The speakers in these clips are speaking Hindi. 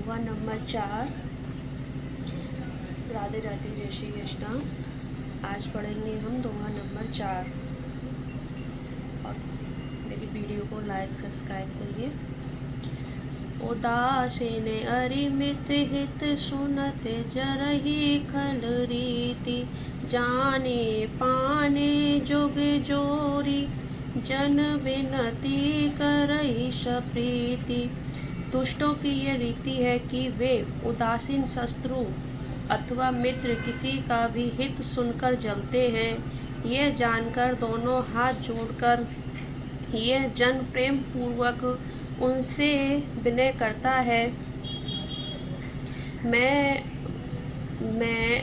दोहा नंबर 4। राधे राधे, जय श्री कृष्णा। आज पढ़ेंगे हम दोहा नंबर 4 और मेरी वीडियो को लाइक सब्सक्राइब करिए। उदासीन अरिमित हित सुनत जरहि खल रीति, जाने पाने जुग जोरी जन विनती करहि सप्रीति। दुष्टों की ये रीति है कि वे उदासीन शत्रु अथवा मित्र किसी का भी हित सुनकर जलते हैं। यह जानकर दोनों हाथ जोड़कर यह जन प्रेम पूर्वक उनसे विनय करता है, मैं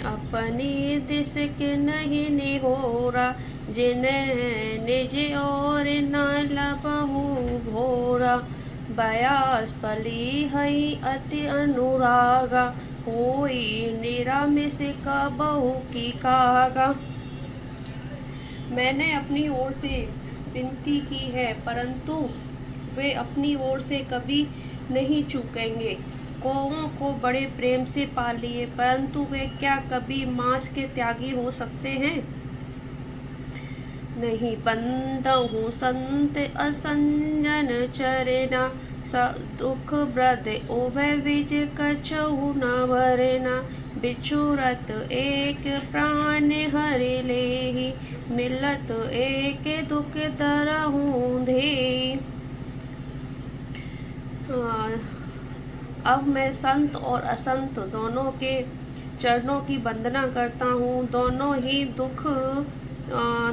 अपनी दिस के नहीं निहोरा, जिन्हें निज और न लबहु भोरा। बयास पली हई अति अनुरागा, होई निरामिष का बहु की कागा। मैंने अपनी ओर से विनती की है, परंतु वे अपनी ओर से कभी नहीं चूकेंगे। कौओं को बड़े प्रेम से पाल लिए, परंतु वे क्या कभी मांस के त्यागी हो सकते हैं? नहीं बंदहु संत असंजन चरेना, दुख ब्रद ओभय विज कछहु न भरेना। बिछुरत एक प्राण हरि लेहि, मिलत एक दुख दरहु धेहि। अब मैं संत और असंत दोनों के चरणों की वंदना करता हूँ। दोनों ही दुख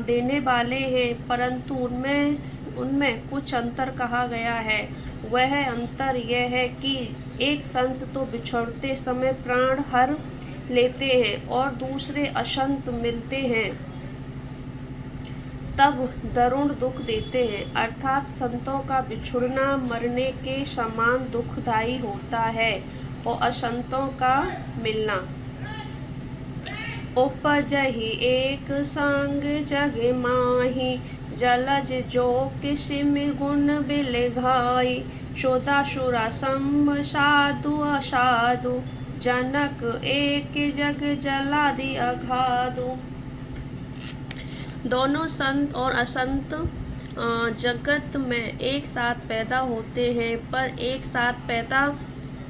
देने वाले हैं, परंतु उनमें कुछ अंतर कहा गया है। वह अंतर यह है कि एक संत तो बिछड़ते समय प्राण हर लेते हैं और दूसरे असंत मिलते हैं तब दारुण दुख देते हैं। अर्थात संतों का बिछुड़ना मरने के समान दुखदायी होता है और असंतों का मिलना। उपजहि एक संग जग माही, जलज जो किसिम गुण बिलघाई। शोधाशुरा सम साधु असाधु, जनक एक जग जलादि अगाधु। दोनों संत और असंत जगत में एक साथ पैदा होते हैं, पर एक साथ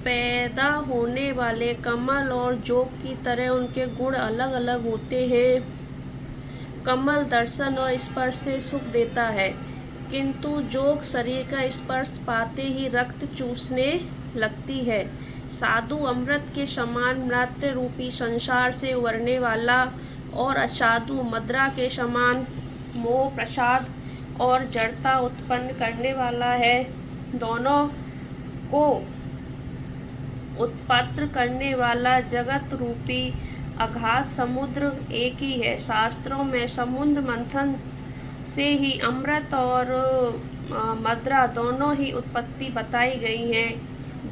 पैदा होने वाले कमल और जोग की तरह उनके गुण अलग अलग होते हैं। कमल दर्शन और स्पर्श से सुख देता है, किंतु जोग शरीर का स्पर्श पाते ही रक्त चूसने लगती है। साधु अमृत के समान मृत्यु रूपी संसार से उबरने वाला और असाधु मदिरा के समान मोह प्रसाद और जड़ता उत्पन्न करने वाला है। दोनों को उत्पन्न करने वाला जगत रूपी अगाध समुद्र एक ही है। शास्त्रों में समुद्र मंथन से ही अमृत और मदिरा दोनों ही उत्पत्ति बताई गई है।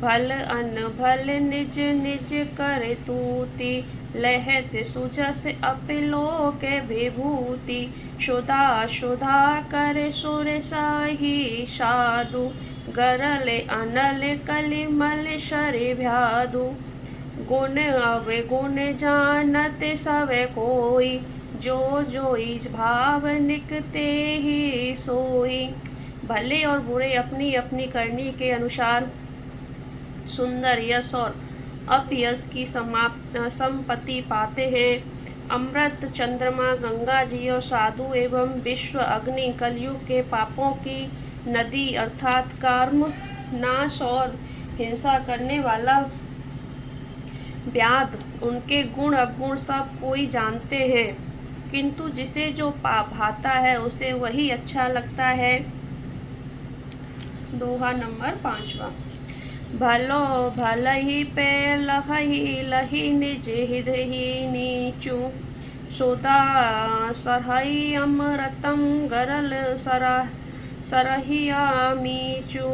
भल अन्न भल निज निज करे तूति, लहत सुजस अपिलोक विभूति। शुदा शुदा करे सुर साही साधु, गरले अनल कलिमल शरि भ्याधु। गुण अवगुण जानत सब कोई, जो जोई भाव निकते ही सोई। भले और बुरे अपनी अपनी करनी के अनुसार सुंदर यश और अपयश की संपत्ति पाते हैं। अमृत चंद्रमा, गंगा जी और साधु एवं विश्व अग्नि कलयुग के पापों की नदी अर्थात कर्म नाश और हिंसा करने वाला व्याध, उनके गुण अवगुण सब कोई जानते हैं, किंतु जिसे जो भाता है उसे वही अच्छा लगता है। दोहा नंबर 5। भलो भलहि पे लहहि लहि निज हिदहि नीचू, सोदा सरहि अमृतम गरल सरहिया मीचू।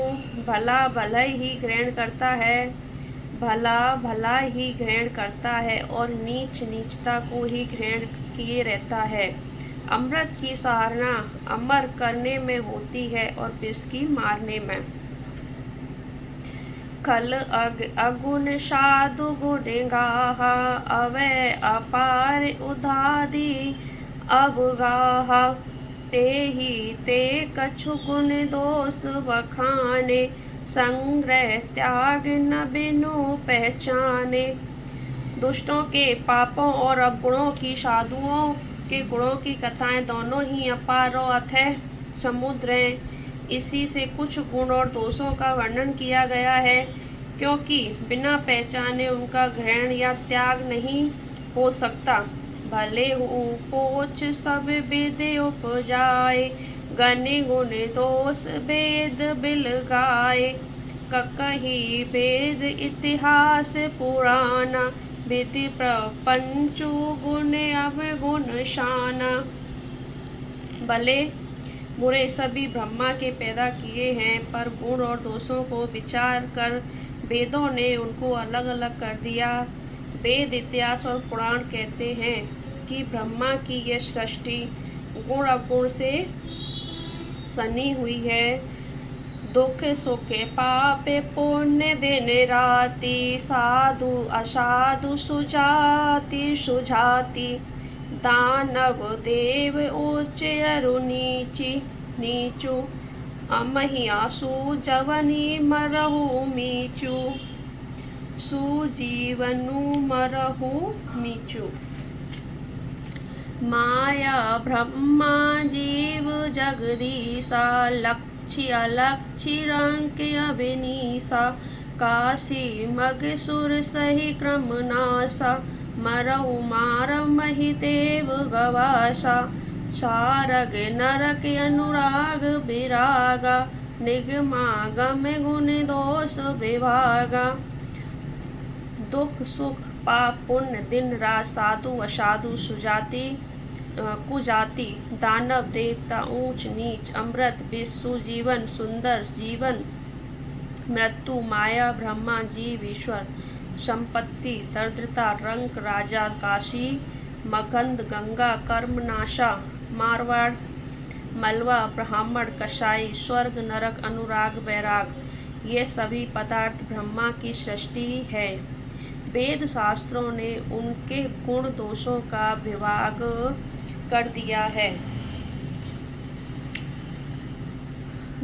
भला भला ही ग्रहण करता है, भला भला ही ग्रहण करता है और नीच नीचता को ही ग्रहण किए रहता है। अमृत की सराहना अमर करने में होती है और विष की मारने में। खल अगुण साधु गुण गाहा, अवै अपार उधादी अवगाहा। तेहि ते कछु गुण दोष बखाने, संग्रह त्याग न बिनु पहचाने। दुष्टों के पापों और अवगुणों की, साधुओं के गुणों की कथाएं दोनों ही अपार और अथाह समुद्र हैं। इसी से कुछ गुण और दोषों का वर्णन किया गया है, क्योंकि बिना पहचाने उनका ग्रहण या त्याग नहीं हो सकता। भले पोच सब वेद उपजाए, गनि गुण दोष वेद बिल गाए। ककहि वेद इतिहास पुराना, विधि प्रपंचु गुण अवगुण शाना। भले बुरे सभी ब्रह्मा के पैदा किए हैं, पर गुण और दोषों को विचार कर वेदों ने उनको अलग अलग कर दिया। वेद, इतिहास और पुराण कहते हैं कि ब्रह्मा की यह सृष्टि गुण अवगुण से सनी हुई है। दुख सुख पाप पुण्य दिन राति, साधु असाधु सुजाति सुजाति। दानव देव उच्च अरु नीचु, अमहियासु जवनी मरहु मीचु, सुजीवनु मरहु मीचु। माया ब्रह्मा जीव जगदीशा, लक्षी अलक्षी रंक अभिनीसा। काशी मग सुर सही क्रम नासा, मरहु मार मही देव गवासा। सारग नरक अनुराग विरागा, निगमागम गुण दोष विभागा। दुख सुख पाप पुण्य दिन रात, साधु असाधु सुजाति कुजाति, दानव देवता ऊंच नीच, अमृत विष सुजीवन सुंदर जीवन, मृत्यु माया ब्रह्मा जीव ईश्वर, संपत्ति दरिद्रता रंक राजा, काशी मगध गंगा कर्मनाशा, मारवाड़ मलवा ब्राह्मण कसाई, स्वर्ग नरक अनुराग वैराग। ये सभी पदार्थ ब्रह्मा की सृष्टि है। वेद शास्त्रों ने उनके गुण दोषों का विभाग कर दिया है।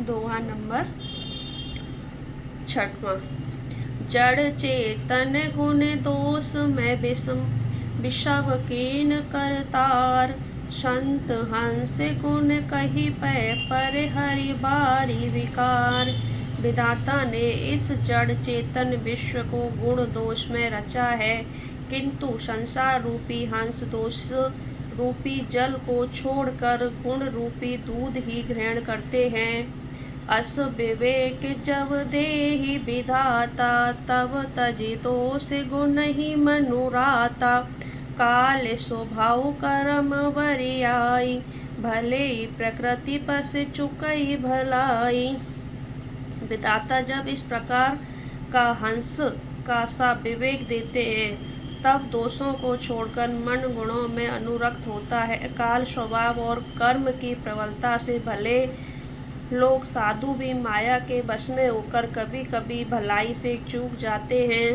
दोहा नंबर 6वां। जड़ चेतन गुण दोष में विषव कीन करतार, संत हंस गुण कही पै पर हरि बारी विकार। विधाता ने इस जड़ चेतन विश्व को गुण दोष में रचा है, किंतु संसार रूपी हंस दोष रूपी जल को छोड़कर गुण रूपी दूध ही ग्रहण करते हैं। अस विवेक जब देहि विधाता, तब तजि दोष गुण ही मनुराता। काल स्वभाव कर्म बरियाई, भले प्रकृति पस चुकई भलाई। विधाता जब इस प्रकार का हंस का सा विवेक देते हैं, तब दोषों को छोड़कर मन गुणों में अनुरक्त होता है। काल स्वभाव और कर्म की प्रबलता से भले लोग साधु भी माया के वश में होकर कभी कभी भलाई से चूक जाते हैं।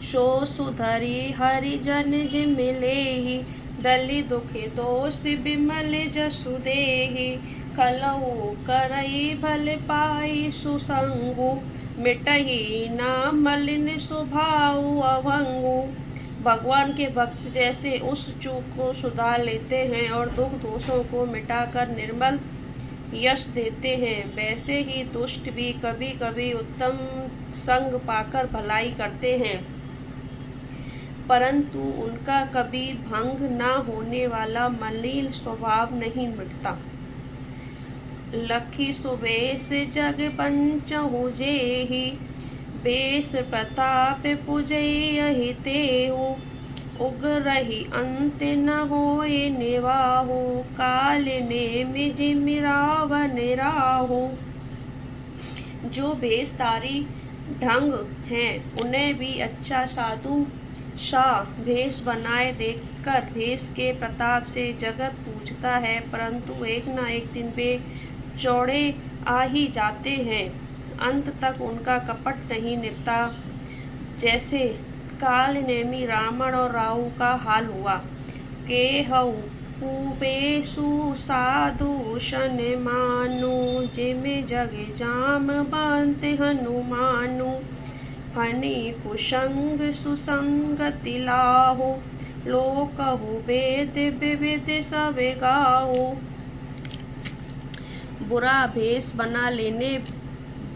सो सुधरी हरिजन जिम लेहि, दलि दुखि दोष विमल जसु देहि। खलऊ करई भल पाई सुसंगु, मिटही ना मलिन स्वभाव अभंगु। भगवान के भक्त जैसे उस चूक को सुधार लेते हैं और दुख दोषों को मिटाकर निर्मल यश देते हैं, वैसे ही दुष्ट भी कभी कभी उत्तम संग पाकर भलाई करते हैं, परंतु उनका कभी भंग न होने वाला मलिन स्वभाव नहीं मिटता। लखी सुबेश जग पंचहु जेहि, बेस प्रताप पुजई तेहु। उग्रहि अंत न होए निवाहु, काल नेम जिम रावण राहु। जो भेषधारी ढंग हैं, उन्हें भी अच्छा साधु शाह भेष बनाए देखकर भेष के प्रताप से जगत पूजता है, परंतु एक न एक दिन वे चौड़े आ ही जाते हैं। अंत तक उनका कपट नहीं निभता। जैसे काल नेमी रावण और राहु का हाल हुआ। केहऊ कुबेसु साधु शन मानु, जिमे जग जाम बंत हनुमानु। हनि कुसंग सुसंगति लाहो, लोकहु वेद विविध सब गाहो। बुरा भेष बना लेने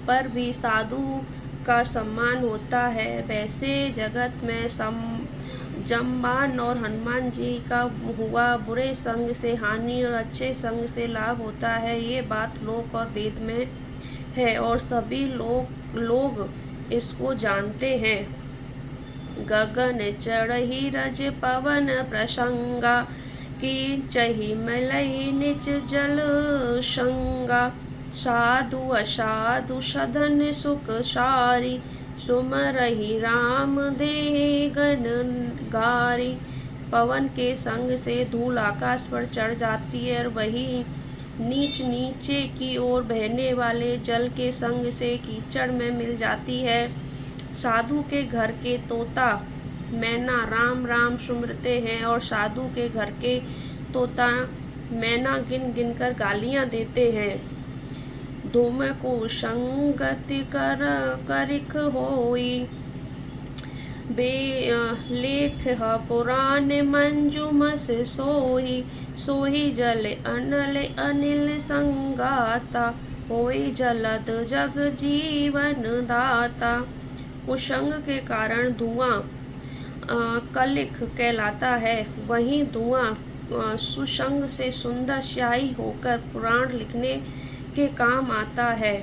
पर भी साधु का सम्मान होता है, वैसे जगत में जमवान और हनुमान जी का हुआ। बुरे संग से हानि और अच्छे संग से लाभ होता है, ये बात लोक और वेद में है और सभी लोग इसको जानते हैं। गगन चढ़ी रज पवन प्रसंगा, कीचहि मलई निच जल संगा। साधु असाधु सधन सुख सारी, सुमरहि राम देहि गण गारी। पवन के संग से धूल आकाश पर चढ़ जाती है और वही नीचे की ओर बहने वाले जल के संग से कीचड़ में मिल जाती है। साधु के घर के तोता मैना राम राम सुमरते हैं और साधु के घर के तोता मैना गिन गिन कर गालियां देते हैं। धूम को संगति करिख होई, लेख पुराण मंजुम से सोही। सोही जल अनल अनिल संगाता, होई जलद जग जीवन दाता। कुसंग के कारण धुआं कलिख कहलाता है, वहीं धुआं सुसंग से सुंदर स्याही होकर पुराण लिखने के काम आता है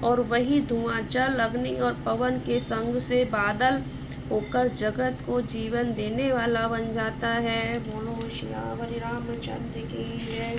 और वही धुआं जल अग्नि और पवन के संग से बादल होकर जगत को जीवन देने वाला बन जाता है। बोलो श्यावरी रामचंद्र की जय।